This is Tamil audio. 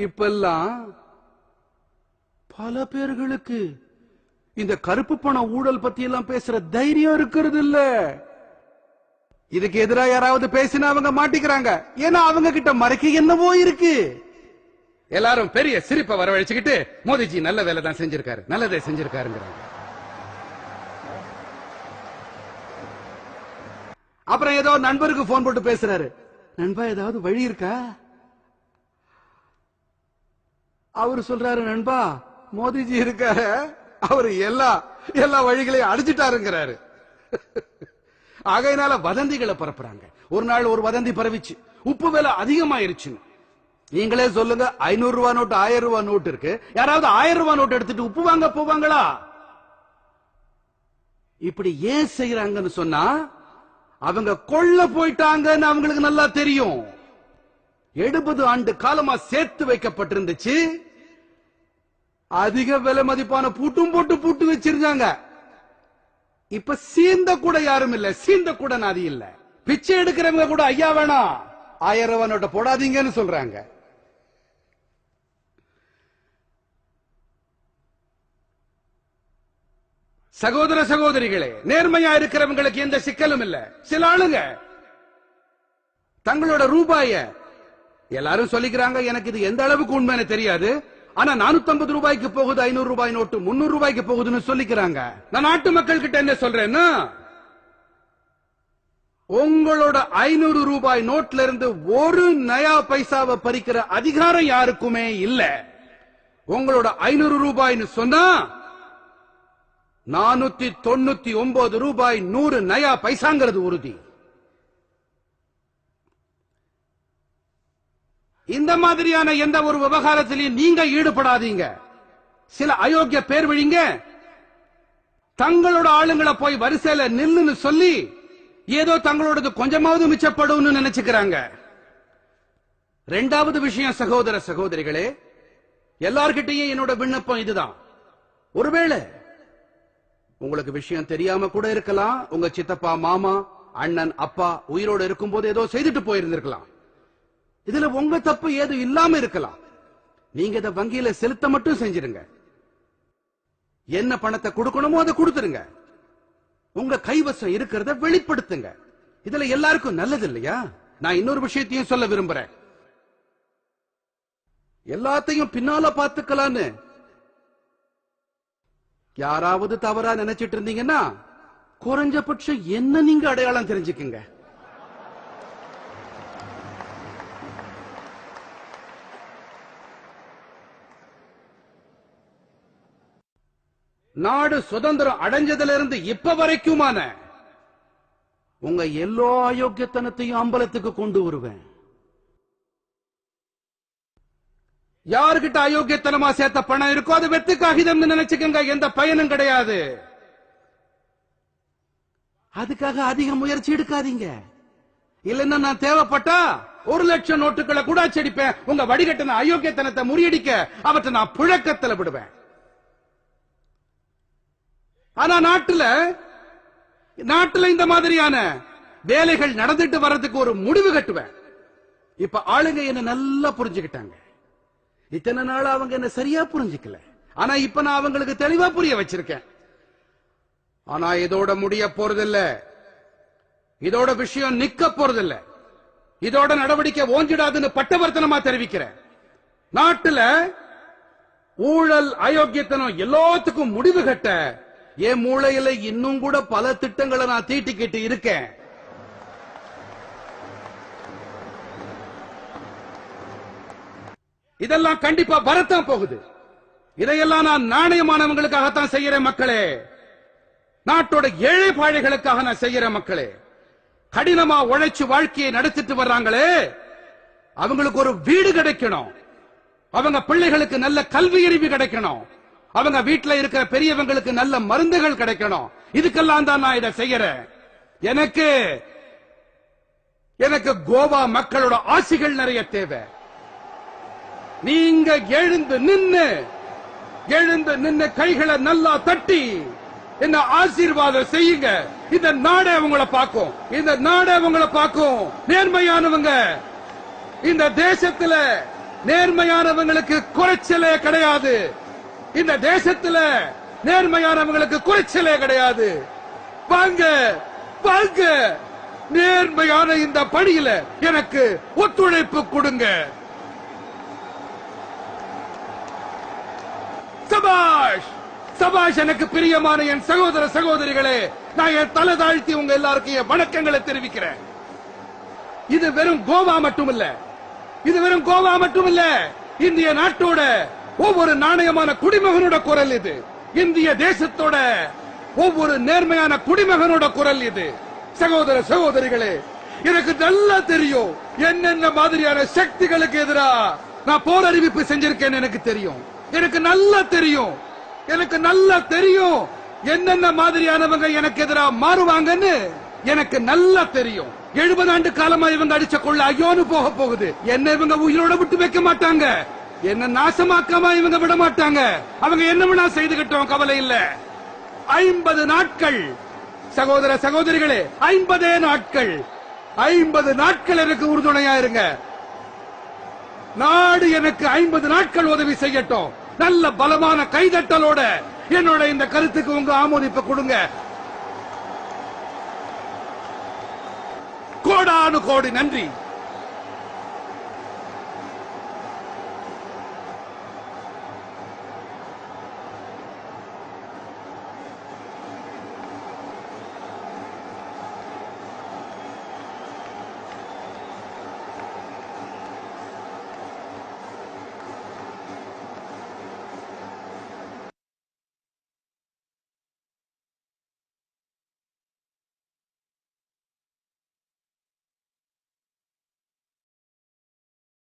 இப்பெல்லாம் பல பேர்களுக்கு இந்த கருப்பு பண ஊழல் பத்தி எல்லாம் பேசுற தைரியம் இருக்கிறது இல்ல. இதுக்கு எதிராக யாராவது பேசினா அவங்க மாட்டிக்கிறாங்க. ஏன்னா அவங்க கிட்ட மறைக்க என்னவோ இருக்கு. எல்லாரும் பெரிய சிரிப்பை வரவழைச்சுக்கிட்டு மோடிஜி நல்ல வேலை தான் செஞ்சிருக்காரு, நல்லதே செஞ்சிருக்காருங்கிறாங்க. அப்புறம் ஏதோ நண்பருக்கு போன் போட்டு பேசுறாரு, நண்பா ஏதாவது வழி இருக்கா? அவரு சொல்றாரு, நண்பா மோடிஜி இருக்காரு, அவரு எல்லா வழிகளையும் அடிச்சுட்டாருங்கிறாரு. ஆகையினால வதந்திகளை பரப்புறாங்க. ஒரு நாள் ஒரு வதந்தி பரவிச்சு, உப்பு விலை அதிகமாயிருச்சு. நீங்களே சொல்லுங்க, 500 ரூபாய் நோட்டு 1000 ரூபாய் நோட்டு இருக்கு, யாராவது 1000 ரூபாய் நோட்டு எடுத்துட்டு உப்பு வாங்க போவாங்களா? இப்படி ஏன் செய்யறாங்கன்னு சொன்னா, அவங்க கொள்ள போயிட்டாங்கன்னு அவங்களுக்கு நல்லா தெரியும். 70 ஆண்டு காலமா சேர்த்து வைக்கப்பட்டிருந்துச்சு. அதிக விலை மதிப்பான பூட்டும் போட்டு பூட்டு வச்சிருந்தாங்க. இப்ப சீந்த கூட யாரும் இல்ல, சீந்த கூட நாதி இல்ல. பிச்சை எடுக்கிறவங்க கூட ஐயா வேணாம் 1000 ரூபாய் நோட்டை போடாதீங்கன்னு சொல்றாங்க. சகோதர சகோதரிகளே, நேர்மையா இருக்கிறவங்களுக்கு எந்த சிக்கலும் இல்ல. சில ஆளுங்க தங்களோட ரூபாய எல்லாரும் சொல்லிக்கிறாங்க, எனக்கு இது எந்த அளவுக்கு உண்மைன்னு தெரியாது, ஆனா 450 ரூபாய்க்கு போகுது 500 ரூபாய் நோட்டு 300 ரூபாய்க்கு போகுதுன்னு சொல்லிக்கிறாங்க. நான் நாட்டு மக்கள் கிட்ட என்ன சொல்றேன்னா, உங்களோட 500 ரூபாய் நோட்ல இருந்து ஒரு நயா பைசாவை பறிக்கிற அதிகாரம் யாருக்குமே இல்ல. உங்களோட 500 ரூபாய்னு சொன்னா 499 ரூபாய் 100 நயா பைசாங்கிறது உறுதி. இந்த மாதிரியான எந்த ஒரு விவகாரத்திலையும் நீங்க ஈடுபடாதீங்க. சில அயோக்கிய பேர் வழிங்க தங்களோட ஆளுங்களை போய் வரிசையில நில்லுன்னு சொல்லி ஏதோ தங்களோடது கொஞ்சமாவது மிச்சப்படும் நினைச்சுக்கிறாங்க. இரண்டாவது விஷயம் சகோதர சகோதரிகளே, எல்லார்கிட்டையும் என்னோட விண்ணப்பம் இதுதான். ஒருவேளை உங்களுக்கு விஷயம் தெரியாம கூட இருக்கலாம், உங்க சித்தப்பா மாமா அண்ணன் அப்பா உயிரோடு இருக்கும் போது ஏதோ செய்துட்டு போயிருந்திருக்கலாம். இதுல உங்க தப்பு ஏது இல்லாம இருக்கலாம். நீங்க இதை வங்கியில செலுத்த மட்டும் செஞ்சிருங்க. என்ன பணத்தை கொடுக்கணுமோ அதை கொடுத்துருங்க. உங்க கைவசம் இருக்கிறத வெளிப்படுத்துங்க. இதுல எல்லாருக்கும் நல்லது இல்லையா? நான் இன்னொரு விஷயத்தையும் சொல்ல விரும்புறேன். எல்லாத்தையும் பின்னால பார்த்துக்கலான்னு யாராவது தவறா நினைச்சிட்டு இருந்தீங்கன்னா குறைஞ்சபட்சம் என்ன நீங்க அடையாளம் தெரிஞ்சுக்குங்க. நாடு சுதந்திரம் அடைஞ்சதுல இருந்து இப்ப வரைக்குமான உங்க எல்லா அயோக்கியத்தனத்தையும் அம்பலத்துக்கு கொண்டு வருவேன். யாருகிட்ட அயோக்கியத்தனமா சேர்த்த பணம் இருக்கோ அது வெத்து காகிதம் நினைச்சுக்கங்க, எந்த பயனும் கிடையாது. அதுக்காக அதிக முயற்சி எடுக்காதீங்க. இல்லன்னா நான் தேவைப்பட்டா 1 லட்சம் நோட்டுகளை கூட அச்சடிப்பேன். உங்க வடிகட்டின அயோக்கியத்தனத்தை முறியடிக்க அவற்றை நான் புழக்கத்தில் விடுவேன். ஆனா நாட்டுல இந்த மாதிரியான வேலைகள் நடந்துட்டு வர்றதுக்கு ஒரு முடிவு கட்டுவேன். இப்ப ஆளுங்க என்ன நல்லா புரிஞ்சுக்கிட்டாங்க. இத்தனை நாள் அவங்க என்ன சரியா புரிஞ்சுக்கல. ஆனா இப்ப நான் அவங்களுக்கு தெளிவா புரிய வச்சிருக்கேன். ஆனா இதோட முடிய போறதில்ல. இதோட விஷயம் நிக்க போறதில்ல. இதோட நடவடிக்கை ஓஞ்சிடாதுன்னு பட்டவர்த்தனமா தெரிவிக்கிறேன். நாட்டுல ஊழல் அயோக்கியத்தனம் எல்லாத்துக்கும் முடிவு கட்ட என் மூளையில இன்னும் கூட பல திட்டங்களை நான் தீட்டிக்கிட்டு இருக்கேன். இதெல்லாம் கண்டிப்பா வரத்தான் போகுது. இதையெல்லாம் நான் நாணயமானவங்களுக்காகத்தான் செய்யறேன் மக்களே. நாட்டோட ஏழை பாழைகளுக்காக நான் செய்யறேன் மக்களே. கடினமா உழைச்சு வாழ்க்கையை நடத்திட்டு வர்றாங்களே, அவங்களுக்கு ஒரு வீடு கிடைக்கணும். அவங்க பிள்ளைகளுக்கு நல்ல கல்வி அறிவு கிடைக்கணும். அவங்க வீட்டுல இருக்கிற பெரியவங்களுக்கு நல்ல மருந்துகள் கிடைக்கணும். இதுக்கெல்லாம் தான் நான் இதை செய்யறேன். எனக்கு கோவா மக்களோட ஆசிகள் நிறைய தேவை. நீங்க எழுந்து நின்னு கைகளை நல்லா தட்டி என்ன ஆசீர்வாதம் செய்யுங்க. இந்த நாடே உங்களை பார்க்கும். இந்த நாடே உங்களை பார்க்கும். நேர்மையானவங்க இந்த தேசத்துல நேர்மையானவங்களுக்கு குறைச்சலே கிடையாது. இந்த தேசத்துல நேர்மையானவங்களுக்கு குறைச்சலே கிடையாது. வாங்க வாங்க, நேர்மையான இந்த பணியில எனக்கு ஒத்துழைப்பு கொடுங்க. சபாஷ் சபாஷ். எனக்கு பிரியமான என் சகோதர சகோதரிகளே, நான் என் தலை தாழ்த்தி உங்க எல்லாருக்கும் என் வணக்கங்களை தெரிவிக்கிறேன். இது வெறும் கோவா மட்டுமில்ல, இது வெறும் கோவா மட்டுமில்ல, இந்திய நாட்டோட ஒவ்வொரு நாணயமான குடிமகனோட குரல் இது. இந்திய தேசத்தோட ஒவ்வொரு நேர்மையான குடிமகனோட குரல் இது. சகோதர சகோதரிகளே, எனக்கு நல்லா தெரியும் என்னென்ன மாதிரியான சக்திகளுக்கு எதிராக நான் போர் அறிவிப்பு செஞ்சிருக்கேன். எனக்கு தெரியும், எனக்கு நல்லா தெரியும், எனக்கு நல்லா தெரியும் என்னென்ன மாதிரியானவங்க எனக்கு எதிராக மாறுவாங்கன்னு எனக்கு நல்லா தெரியும். 70 ஆண்டு காலமா இவங்க அடிச்ச கொள்ள ஐயோன்னு போக போகுது. என்ன இவங்க உயிரோட விட்டு வைக்க மாட்டாங்க, என்ன நாசமாக்காம இவங்க விட மாட்டாங்க. அவங்க என்ன வேணா செய்துகிட்டோம், கவலை இல்ல. 50 நாட்கள் சகோதர சகோதரிகளே, 50 நாட்கள், 50 நாட்கள் எனக்கு உறுதுணையா இருங்க. நாடு எனக்கு 50 நாட்கள் உதவி செய்யட்டும். நல்ல பலமான கைதட்டலோட என்னோட இந்த கருத்துக்கு உங்க ஆமோதிப்பு கொடுங்க. கோடானு கோடி நன்றி.